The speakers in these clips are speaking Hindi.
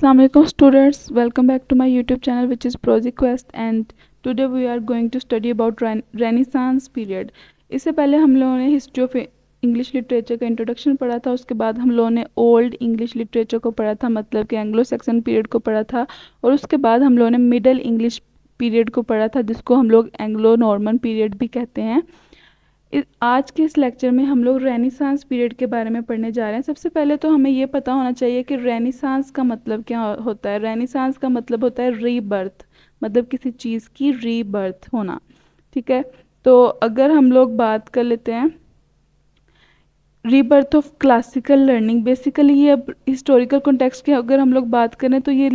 Assalamualaikum students, welcome back to my YouTube channel which is ProzyQuest and today we are going to study about Renaissance period। इससे पहले हम लोगों ने हिस्ट्री ऑफ इंग्लिश लिटरेचर का इंट्रोडक्शन पढ़ा था। उसके बाद हम लोगों ने ओल्ड इंग्लिश लिटरेचर को पढ़ा था, मतलब कि एंग्लो सैक्सन पीरियड को पढ़ा था। और उसके बाद हम लोगों ने मिडल इंग्लिश पीरियड को पढ़ा था, जिसको हम लोग एंग्लो नॉर्मन पीरियड भी कहते हैं। आज के इस लेक्चर में हम लोग रेनेसांस पीरियड के बारे में पढ़ने जा रहे हैं। सबसे पहले तो हमें ये पता होना चाहिए कि रेनेसांस का मतलब क्या होता है। रेनेसांस का मतलब होता है रीबर्थ, मतलब किसी चीज़ की रीबर्थ होना। ठीक है, तो अगर हम लोग बात कर लेते हैं rebirth of classical learning, basically ये अब हिस्टोरिकल कॉन्टेक्स्ट की अगर हम लोग बात करें तो ये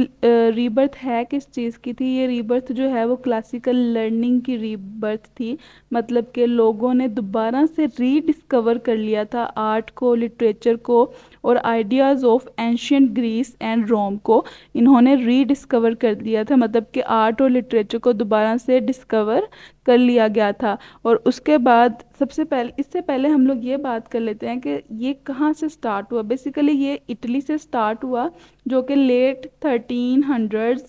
रीबर्थ है किस चीज़ की थी। ये रीबर्थ जो है वो क्लासिकल लर्निंग की रीबर्थ थी, मतलब कि लोगों ने दोबारा से रीडिस्कवर कर लिया था आर्ट को, लिटरेचर को और ideas of ancient Greece and Rome को इन्होंने रीडिस्कवर कर दिया था। मतलब कि आर्ट और लिटरेचर को दोबारा से डिस्कवर कर लिया गया था। और उसके बाद सबसे पहले, इससे पहले हम लोग ये बात कर लेते हैं कि ये कहाँ से स्टार्ट हुआ। बेसिकली ये इटली से स्टार्ट हुआ, जो कि लेट 1300s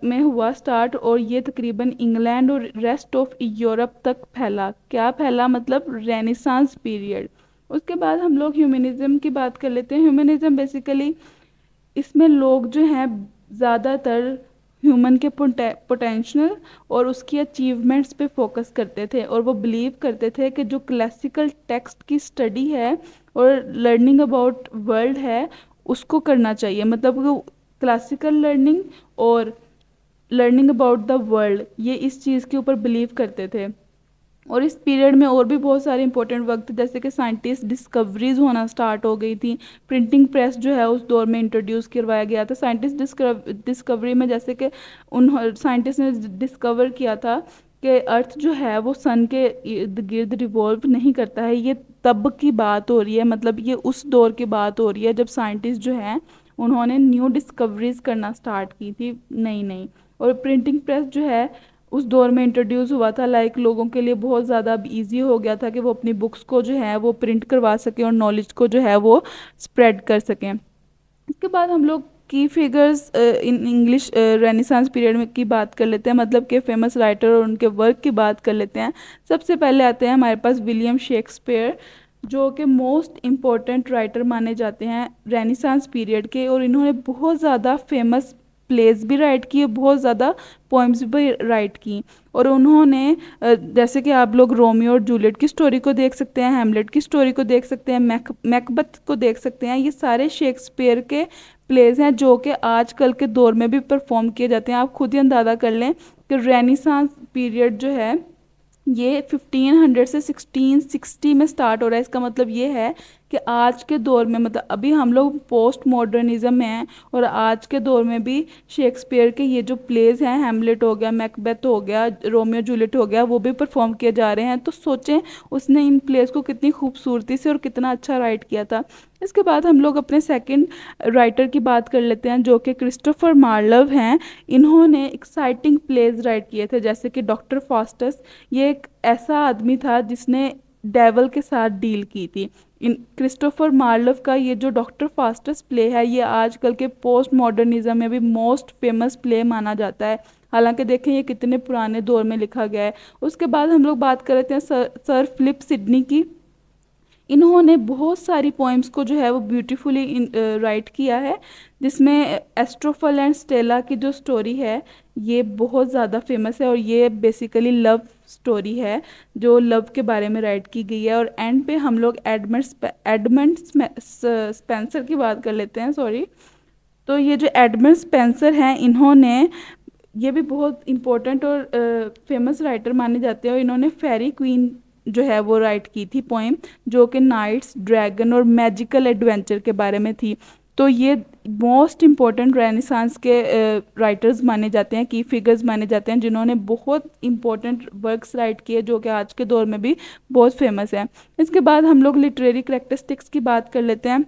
में हुआ स्टार्ट, और ये तकरीबन इंग्लैंड और रेस्ट ऑफ यूरोप तक फैला। क्या फैला, मतलब रेनेसांस पीरियड। उसके बाद हम लोग ह्यूमनिज्म की बात कर लेते हैं। ह्यूमनिज्म बेसिकली इसमें लोग जो हैं ज़्यादातर ह्यूमन के पोटेंशियल और उसकी अचीवमेंट्स पे फोकस करते थे, और वो बिलीव करते थे कि जो क्लासिकल टेक्स्ट की स्टडी है और लर्निंग अबाउट वर्ल्ड है उसको करना चाहिए। मतलब वो क्लासिकल लर्निंग और लर्निंग अबाउट द वर्ल्ड, ये इस चीज़ के ऊपर बिलीव करते थे। और इस पीरियड में और भी बहुत सारे इंपॉर्टेंट वक्त थे, जैसे कि साइंटिस्ट डिस्कवरीज होना स्टार्ट हो गई थी। प्रिंटिंग प्रेस जो है उस दौर में इंट्रोड्यूस करवाया गया था। साइंटिस्ट डिस्कवरी में जैसे कि उन साइंटिस्ट ने डिस्कवर किया था कि अर्थ जो है वो सन के इर्द गिर्द रिवॉल्व नहीं करता है। ये तब की बात हो रही है, मतलब ये उस दौर की बात हो रही है जब साइंटिस्ट जो हैं उन्होंने न्यू डिस्कवरीज करना स्टार्ट की थी, नई नई। और प्रिंटिंग प्रेस जो है उस दौर में इंट्रोड्यूस हुआ था। लाइक लोगों के लिए बहुत ज़्यादा अब ईजी हो गया था कि वो अपनी बुक्स को जो है वो प्रिंट करवा सकें और नॉलेज को जो है वो स्प्रेड कर सकें। इसके बाद हम लोग की figures in English renaissance period में की बात कर लेते हैं, मतलब के फेमस राइटर और उनके वर्क की बात कर लेते हैं। सबसे पहले आते हैं हमारे पास विलियम शेक्सपियर, जो कि मोस्ट इम्पोर्टेंट राइटर माने जाते हैं रेनेसांस पीरियड के। और इन्होंने बहुत ज़्यादा फेमस प्लेस भी राइट किए, बहुत ज़्यादा पोइम्स भी राइट की। और उन्होंने जैसे कि आप लोग रोमियो और जूलियट की स्टोरी को देख सकते हैं, हैमलेट की स्टोरी को देख सकते हैं, मैकबथ को देख सकते हैं। ये सारे शेक्सपियर के प्लेस हैं जो कि आजकल के दौर में भी परफॉर्म किए जाते हैं। आप खुद ही अंदाज़ा कर लें कि रेनेसांस पीरियड जो है ये 1500 से 1660 में स्टार्ट हो रहा है। इसका मतलब ये है कि आज के दौर में, मतलब अभी हम लोग पोस्ट मॉडर्निज्म में हैं, और आज के दौर में भी शेक्सपियर के ये जो प्लेस हैं, हैमलेट हो गया, मैकबेथ हो गया, रोमियो जूलियट हो गया, वो भी परफॉर्म किए जा रहे हैं। तो सोचें उसने इन प्लेस को कितनी खूबसूरती से और कितना अच्छा राइट किया था। इसके बाद हम लोग अपने सेकंड राइटर की बात कर लेते हैं, जो कि क्रिस्टोफर मार्लोव हैं। इन्होंने एक्साइटिंग प्लेस राइट किए थे, जैसे कि डॉक्टर फास्टस। ये एक ऐसा आदमी था जिसने डेवल के साथ डील की थी। इन क्रिस्टोफर मार्लोव का ये जो डॉक्टर फास्टस प्ले है, ये आजकल के पोस्ट मॉडर्निज्म में भी मोस्ट फेमस प्ले माना जाता है। हालांकि देखें ये कितने पुराने दौर में लिखा गया है। उसके बाद हम लोग बात कर लेते हैं सर फिलिप सिडनी की। इन्होंने बहुत सारी पोइम्स को जो है वो ब्यूटीफुली राइट किया है, जिसमें एस्ट्रोफल एंड स्टेला की जो स्टोरी है ये बहुत ज़्यादा फेमस है। और ये बेसिकली लव स्टोरी है जो लव के बारे में राइट की गई है। और एंड पे हम लोग एडमंड स्पेंसर की बात कर लेते हैं, सॉरी। तो ये जो एडमंड स्पेंसर हैं, इन्होंने ये भी बहुत इम्पोर्टेंट और फेमस राइटर माने जाते हैं। और इन्होंने फेरी क्वीन जो है वो राइट की थी पोएम, जो कि नाइट्स, ड्रैगन और मैजिकल एडवेंचर के बारे में थी। तो ये मोस्ट इम्पोर्टेंट रेनेसांस के राइटर्स माने जाते हैं, की फिगर्स माने जाते हैं, जिन्होंने बहुत इम्पोर्टेंट वर्क्स राइट किए जो कि आज के दौर में भी बहुत फेमस है। इसके बाद हम लोग लिटरेरी करेक्टरिस्टिक्स की बात कर लेते हैं।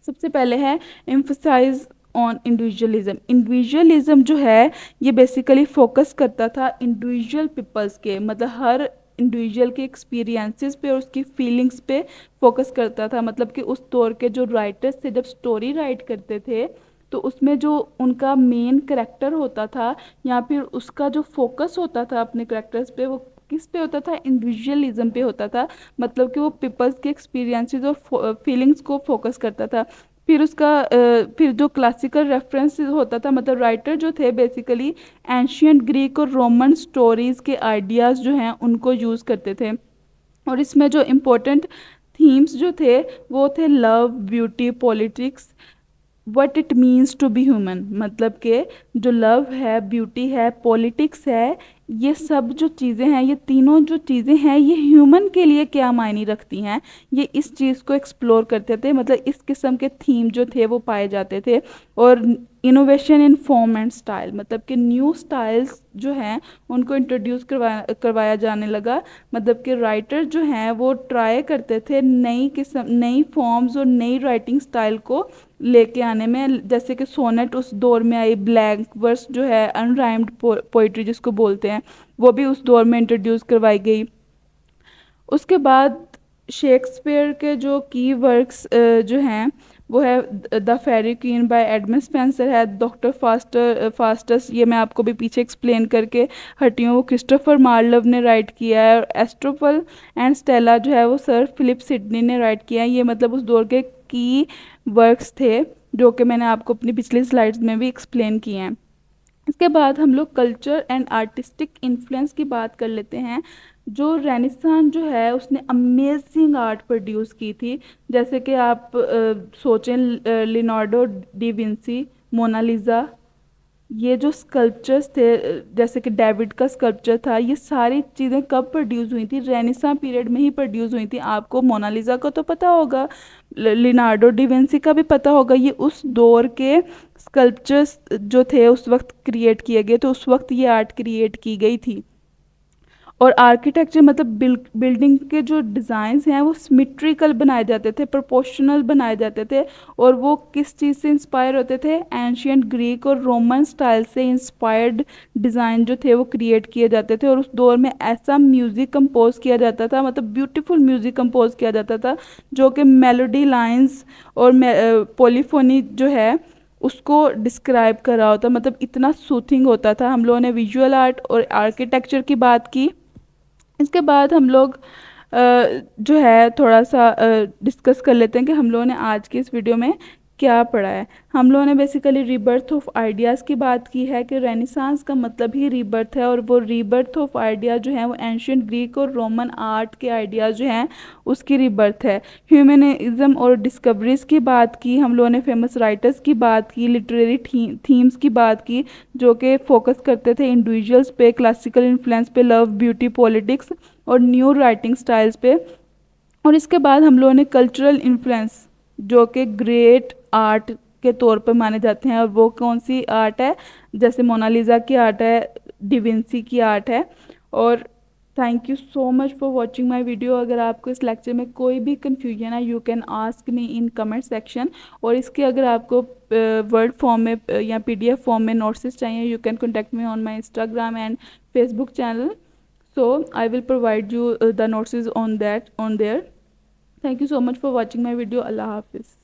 सबसे पहले है एम्फसाइज ऑन इंडिविजुअलिज्म। इंडिविजुअलिज्म जो है ये बेसिकली फोकस करता था इंडिविजुअल पीपल्स के, मतलब हर इंडिविजुअल के एक्सपीरियंसेस पे और उसकी फीलिंग्स पे फोकस करता था। मतलब कि उस दौर के जो राइटर्स थे जब स्टोरी राइट करते थे तो उसमें जो उनका मेन करेक्टर होता था या फिर उसका जो फोकस होता था अपने करेक्टर्स पे, वो किस पे होता था, इंडिविजुअलिज्म पे होता था। मतलब कि वो पीपल्स के एक्सपीरियंसेस और फीलिंग्स को फोकस करता था। फिर उसका फिर जो क्लासिकल रेफरेंस होता था, मतलब राइटर जो थे बेसिकली एंशियंट ग्रीक और रोमन स्टोरीज के आइडियाज़ जो हैं उनको यूज़ करते थे। और इसमें जो इम्पोर्टेंट थीम्स जो थे वो थे love, beauty, politics, what it means to be human. मतलब कि जो लव है, ब्यूटी है, पॉलिटिक्स है, ये सब जो चीज़ें हैं, ये तीनों जो चीज़ें हैं, ये ह्यूमन के लिए क्या मायने रखती हैं, ये इस चीज़ को एक्सप्लोर करते थे। मतलब इस किस्म के थीम जो थे वो पाए जाते थे। और innovation in form and style, मतलब कि न्यू स्टाइल्स जो हैं उनको इंट्रोड्यूस करवाया जाने लगा। मतलब कि राइटर जो हैं वो ट्राई करते थे नई किस्म, नई फॉर्म्स और नई राइटिंग स्टाइल को लेके आने में। जैसे कि सोनेट उस दौर में आई, ब्लैंक वर्स जो है, अनराइम्ड पोइट्री जिसको बोलते हैं, वो भी उस दौर में इंट्रोड्यूस करवाई गई। उसके बाद शेक्सपियर के जो की वर्क्स जो हैं वो है the Faerie Queene by Edmund Spenser है, डॉक्टर फास्टस, ये मैं आपको भी पीछे एक्सप्लेन करके हटी हूँ, वो क्रिस्टोफर मार्लोव ने राइट किया है। और एस्ट्रोपल एंड स्टेला जो है वो सर फिलिप सिडनी ने राइट किया है। ये मतलब उस दौर के की वर्क्स थे जो कि मैंने आपको अपनी पिछली स्लाइड्स में भी एक्सप्लेन किए हैं। इसके बाद हम लोग कल्चर एंड आर्टिस्टिक इन्फ्लुएंस की बात कर लेते हैं। जो रेनेसां जो है उसने अमेजिंग आर्ट प्रोड्यूस की थी। जैसे कि आप सोचें, लियोनार्डो डी विंसी, मोनालिसा, ये जो स्कल्पचर्स थे, जैसे कि डेविड का स्कल्पचर था, ये सारी चीज़ें कब प्रोड्यूस हुई थी, रेनेसां पीरियड में ही प्रोड्यूस हुई थी। आपको मोनालिसा का तो पता होगा, लियोनार्डो डी विंसी का भी पता होगा। ये उस दौर के स्कल्पचर्स जो थे उस वक्त क्रिएट किए गए, तो उस वक्त ये आर्ट क्रिएट की गई थी। और आर्किटेक्चर मतलब बिल्डिंग के जो डिज़ाइंस हैं वो सिमेट्रिकल बनाए जाते थे, प्रोपोर्शनल बनाए जाते थे। और वो किस चीज़ से इंस्पायर होते थे, एंशियंट ग्रीक और रोमन स्टाइल से इंस्पायर्ड डिज़ाइन जो थे वो क्रिएट किए जाते थे। और उस दौर में ऐसा म्यूज़िक कंपोज किया जाता था, मतलब ब्यूटीफुल म्यूज़िक कंपोज किया जाता था जो कि मेलोडी लाइंस और पोलीफोनी जो है उसको डिस्क्राइब कर रहा होता, मतलब इतना सूथिंग होता था। हम लोगों ने विजुअल आर्ट और आर्किटेक्चर की बात की। इसके बाद हम लोग जो है थोड़ा सा डिस्कस कर लेते हैं कि हम लोगों ने आज की इस वीडियो में क्या पढ़ा है। हम लोगों ने बेसिकली रीबर्थ ऑफ आइडियाज़ की बात की है कि रेनेसांस का मतलब ही रीबर्थ है। और वो रीबर्थ ऑफ आइडिया जो है वो एंशियंट ग्रीक और रोमन आर्ट के आइडियाज़ जो हैं उसकी रीबर्थ है। ह्यूमनिज्म और डिस्कवरीज की बात की, हम लोगों ने फेमस राइटर्स की बात की, लिटरेरी थीम्स की बात की जो कि फोकस करते थे इंडिविजुअल्स पे, क्लासिकल इन्फ्लुएंस पे, लव, ब्यूटी, पॉलिटिक्स और न्यू राइटिंग स्टाइल्स पे। और इसके बाद हम लोगों ने कल्चरल इन्फ्लुएंस जो कि ग्रेट आर्ट के तौर पर माने जाते हैं, और वो कौन सी आर्ट है, जैसे मोनालिसा की आर्ट है, डिविंसी की आर्ट है। और thank you so much for watching my video. अगर आपको इस लेक्चर में कोई भी कन्फ्यूजन है, you can ask me in comment section. और इसके अगर आपको वर्ड फॉर्म में या पीडीएफ फॉर्म में नोट्स चाहिए, you can contact me on my Instagram and Facebook channel, so I will provide you the notes on that on there. Thank you so much for watching my video. Allah Hafiz.